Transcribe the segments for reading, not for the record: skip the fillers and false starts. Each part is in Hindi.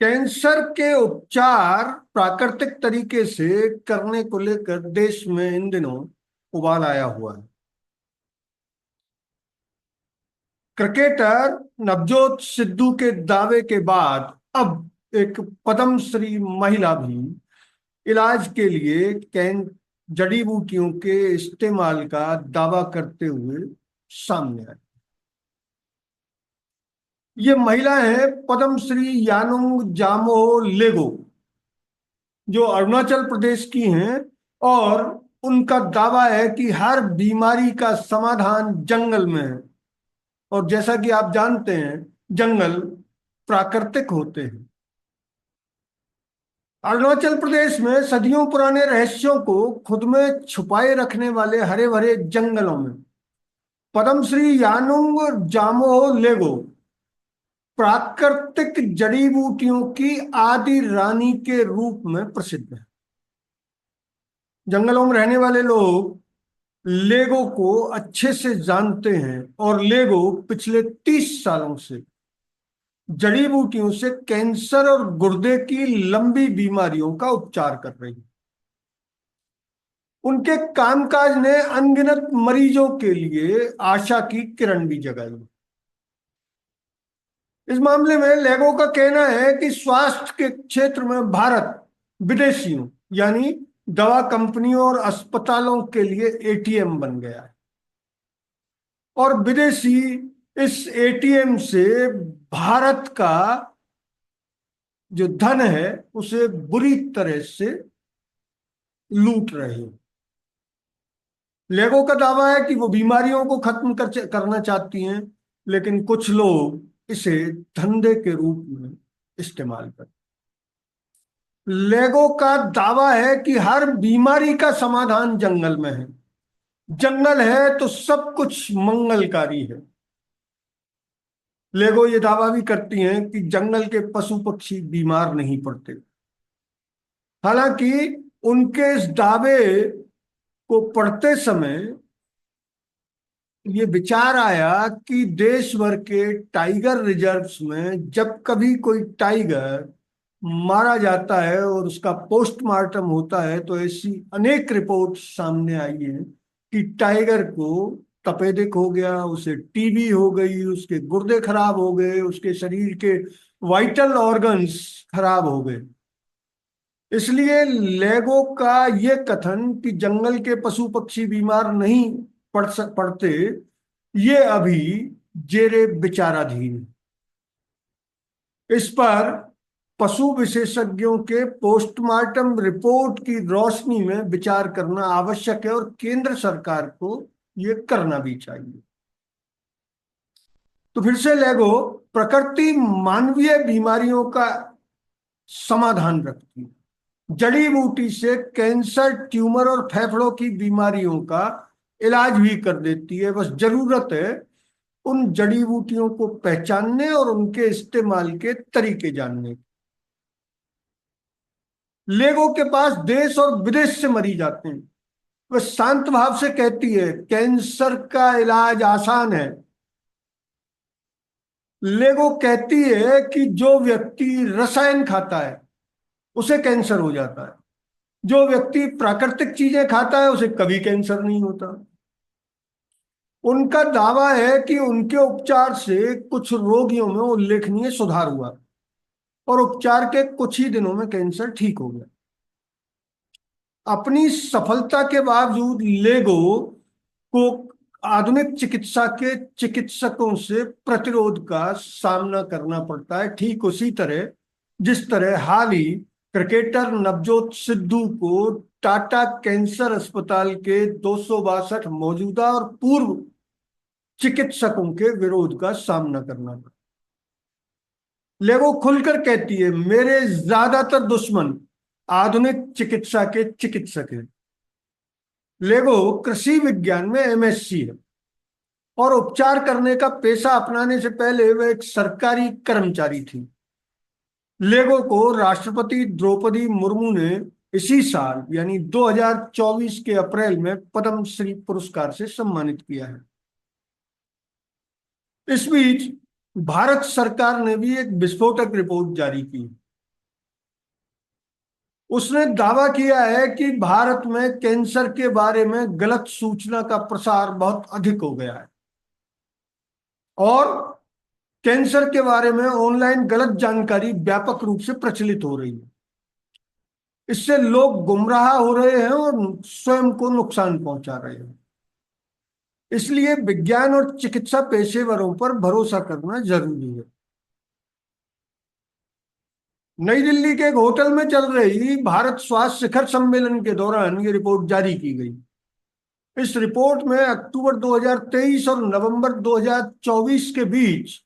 कैंसर के उपचार प्राकृतिक तरीके से करने को लेकर देश में इन दिनों उबाल आया हुआ है। क्रिकेटर नवजोत सिद्धू के दावे के बाद अब एक पद्मश्री महिला भी इलाज के लिए कैन जड़ी बूटियों के इस्तेमाल का दावा करते हुए सामने आई। ये महिला है पद्मश्री यानुंग जामोह लेगो, जो अरुणाचल प्रदेश की हैं। और उनका दावा है कि हर बीमारी का समाधान जंगल में है। और जैसा कि आप जानते हैं, जंगल प्राकृतिक होते हैं। अरुणाचल प्रदेश में सदियों पुराने रहस्यों को खुद में छुपाए रखने वाले हरे भरे जंगलों में पद्मश्री यानुंग जामोह लेगो प्राकृतिक जड़ी बूटियों की आदि रानी के रूप में प्रसिद्ध है। जंगलों में रहने वाले लोग लेगो को अच्छे से जानते हैं और लेगो पिछले 30 सालों से जड़ी बूटियों से कैंसर और गुर्दे की लंबी बीमारियों का उपचार कर रही है। उनके कामकाज ने अनगिनत मरीजों के लिए आशा की किरण भी जगाई। इस मामले में लेगो का कहना है कि स्वास्थ्य के क्षेत्र में भारत विदेशियों यानी दवा कंपनियों और अस्पतालों के लिए एटीएम बन गया है और विदेशी इस एटीएम से भारत का जो धन है उसे बुरी तरह से लूट रहे हैं। लेगो का दावा है कि वो बीमारियों को खत्म करना चाहती हैं, लेकिन कुछ लोग इसे धंधे के रूप में इस्तेमाल करते। लेगो का दावा है कि हर बीमारी का समाधान जंगल में है। जंगल है तो सब कुछ मंगलकारी है। लेगो ये दावा भी करती हैं कि जंगल के पशु पक्षी बीमार नहीं पड़ते। हालांकि उनके इस दावे को पढ़ते समय ये विचार आया कि देश भर के टाइगर रिजर्व्स में जब कभी कोई टाइगर मारा जाता है और उसका पोस्टमार्टम होता है तो ऐसी अनेक रिपोर्ट सामने आई है कि टाइगर को तपेदिक हो गया, उसे टीबी हो गई, उसके गुर्दे खराब हो गए, उसके शरीर के वाइटल ऑर्गन्स खराब हो गए। इसलिए लेगो का ये कथन कि जंगल के पशु पक्षी बीमार नहीं पड़ते, ये अभी जेरे विचाराधीन है। इस पर पशु विशेषज्ञों के पोस्टमार्टम रिपोर्ट की रोशनी में विचार करना आवश्यक है और केंद्र सरकार को ये करना भी चाहिए। तो फिर से लेगो प्रकृति मानवीय बीमारियों का समाधान रखती है। जड़ी बूटी से कैंसर, ट्यूमर और फेफड़ों की बीमारियों का इलाज भी कर देती है। बस जरूरत है उन जड़ी बूटियों को पहचानने और उनके इस्तेमाल के तरीके जानने की। लेगो के पास देश और विदेश से मरीज आते हैं। वह शांत भाव से कहती है कैंसर का इलाज आसान है। लेगो कहती है कि जो व्यक्ति रसायन खाता है उसे कैंसर हो जाता है, जो व्यक्ति प्राकृतिक चीजें खाता है उसे कभी कैंसर नहीं होता। उनका दावा है कि उनके उपचार से कुछ रोगियों में उल्लेखनीय सुधार हुआ और उपचार के कुछ ही दिनों में कैंसर ठीक हो गया। अपनी सफलता के बावजूद लेगो को आधुनिक चिकित्सा के चिकित्सकों से प्रतिरोध का सामना करना पड़ता है, ठीक उसी तरह जिस तरह हाल ही क्रिकेटर नवजोत सिद्धू को टाटा कैंसर अस्पताल के 262 मौजूदा और पूर्व चिकित्सकों के विरोध का सामना करना पड़ा। लेगो खुलकर कहती है मेरे ज्यादातर दुश्मन आधुनिक चिकित्सा के चिकित्सक हैं। लेगो कृषि विज्ञान में एमएससी है और उपचार करने का पेशा अपनाने से पहले वह एक सरकारी कर्मचारी थी। लेगो को राष्ट्रपति द्रौपदी मुर्मू ने इसी साल यानी 2024 के अप्रैल में पद्मश्री पुरस्कार से सम्मानित किया है। इस बीच भारत सरकार ने भी एक विस्फोटक रिपोर्ट जारी की। उसने दावा किया है कि भारत में कैंसर के बारे में गलत सूचना का प्रसार बहुत अधिक हो गया है और कैंसर के बारे में ऑनलाइन गलत जानकारी व्यापक रूप से प्रचलित हो रही है। इससे लोग गुमराह हो रहे हैं और स्वयं को नुकसान पहुंचा रहे हैं। इसलिए विज्ञान और चिकित्सा पेशेवरों पर भरोसा करना जरूरी है। नई दिल्ली के एक होटल में चल रही भारत स्वास्थ्य शिखर सम्मेलन के दौरान ये रिपोर्ट जारी की गई। इस रिपोर्ट में अक्टूबर 2023 और नवंबर 2024 के बीच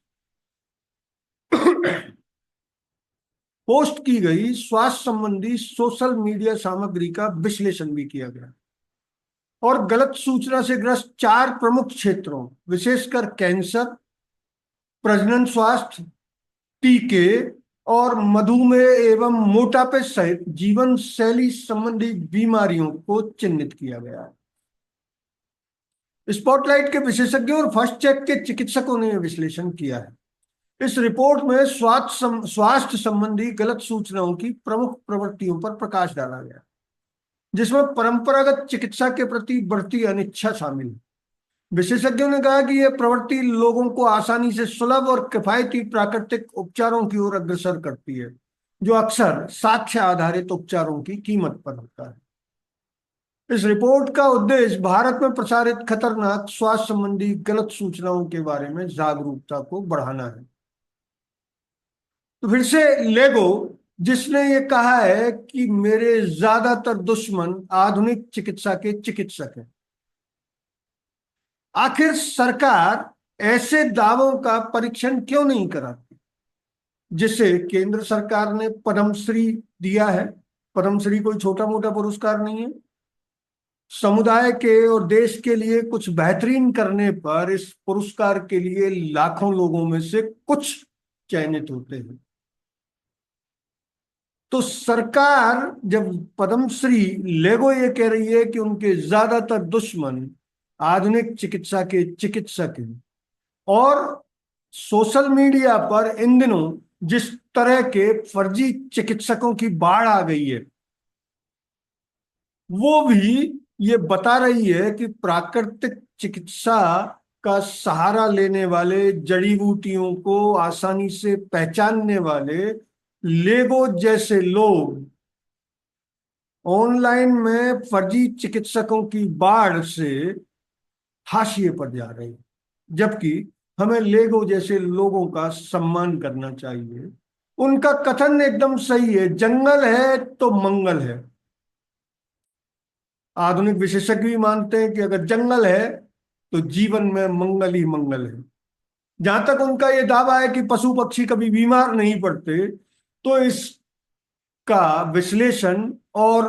पोस्ट की गई स्वास्थ्य संबंधी सोशल मीडिया सामग्री का विश्लेषण भी किया गया और गलत सूचना से ग्रस्त 4 प्रमुख क्षेत्रों, विशेषकर कैंसर, प्रजनन स्वास्थ्य, टीके और मधुमेह एवं मोटापे सहित जीवन शैली संबंधी बीमारियों को चिन्हित किया गया है। स्पॉटलाइट के विशेषज्ञों और फर्स्ट चेक के चिकित्सकों ने विश्लेषण किया है। इस रिपोर्ट में स्वास्थ्य संबंधी गलत सूचनाओं की प्रमुख प्रवृत्तियों पर प्रकाश डाला गया, जिसमें परंपरागत चिकित्सा के प्रति बढ़ती अनिच्छा शामिल है। विशेषज्ञों ने कहा कि यह प्रवृत्ति लोगों को आसानी से सुलभ और किफायती प्राकृतिक उपचारों की ओर अग्रसर करती है, जो अक्सर साक्ष्य आधारित उपचारों की कीमत पर होता है। इस रिपोर्ट का उद्देश्य भारत में प्रसारित खतरनाक स्वास्थ्य संबंधी गलत सूचनाओं के बारे में जागरूकता को बढ़ाना है। तो फिर से लेगो, जिसने ये कहा है कि मेरे ज्यादातर दुश्मन आधुनिक चिकित्सा के चिकित्सक हैं। आखिर सरकार ऐसे दावों का परीक्षण क्यों नहीं कराती, जिसे केंद्र सरकार ने पद्मश्री दिया है? पद्मश्री कोई छोटा मोटा पुरस्कार नहीं है। समुदाय के और देश के लिए कुछ बेहतरीन करने पर इस पुरस्कार के लिए लाखों लोगों में से कुछ चयनित होते हैं। तो सरकार जब पद्मश्री लेगो ये कह रही है कि उनके ज्यादातर दुश्मन आधुनिक चिकित्सा के चिकित्सक हैं, और सोशल मीडिया पर इन दिनों जिस तरह के फर्जी चिकित्सकों की बाढ़ आ गई है, वो भी ये बता रही है कि प्राकृतिक चिकित्सा का सहारा लेने वाले, जड़ी बूटियों को आसानी से पहचानने वाले लेगो जैसे लोग ऑनलाइन में फर्जी चिकित्सकों की बाढ़ से हाशिए पर जा रहे हैं। जबकि हमें लेगो जैसे लोगों का सम्मान करना चाहिए। उनका कथन एकदम सही है, जंगल है तो मंगल है। आधुनिक विशेषज्ञ भी मानते हैं कि अगर जंगल है तो जीवन में मंगल ही मंगल है। जहां तक उनका यह दावा है कि पशु पक्षी कभी बीमार नहीं पड़ते, तो इसका विश्लेषण और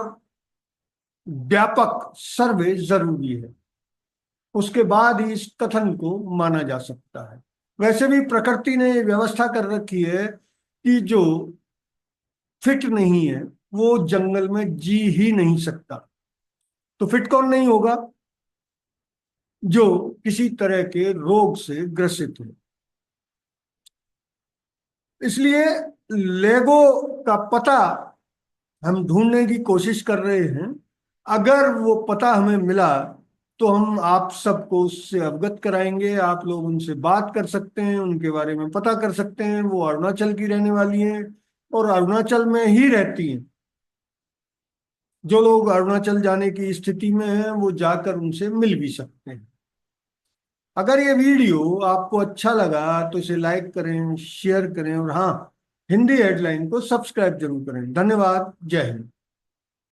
व्यापक सर्वे जरूरी है। उसके बाद ही इस कथन को माना जा सकता है। वैसे भी प्रकृति ने व्यवस्था कर रखी है कि जो फिट नहीं है वो जंगल में जी ही नहीं सकता। तो फिट कौन नहीं होगा? जो किसी तरह के रोग से ग्रसित है। इसलिए लेगो का पता हम ढूंढने की कोशिश कर रहे हैं। अगर वो पता हमें मिला तो हम आप सबको उससे अवगत कराएंगे। आप लोग उनसे बात कर सकते हैं, उनके बारे में पता कर सकते हैं। वो अरुणाचल की रहने वाली हैं और अरुणाचल में ही रहती हैं। जो लोग अरुणाचल जाने की स्थिति में हैं वो जाकर उनसे मिल भी सकते हैं। अगर ये वीडियो आपको अच्छा लगा तो इसे लाइक करें, शेयर करें और हाँ, हिंदी हेडलाइन को सब्सक्राइब जरूर करें। धन्यवाद। जय हिंद।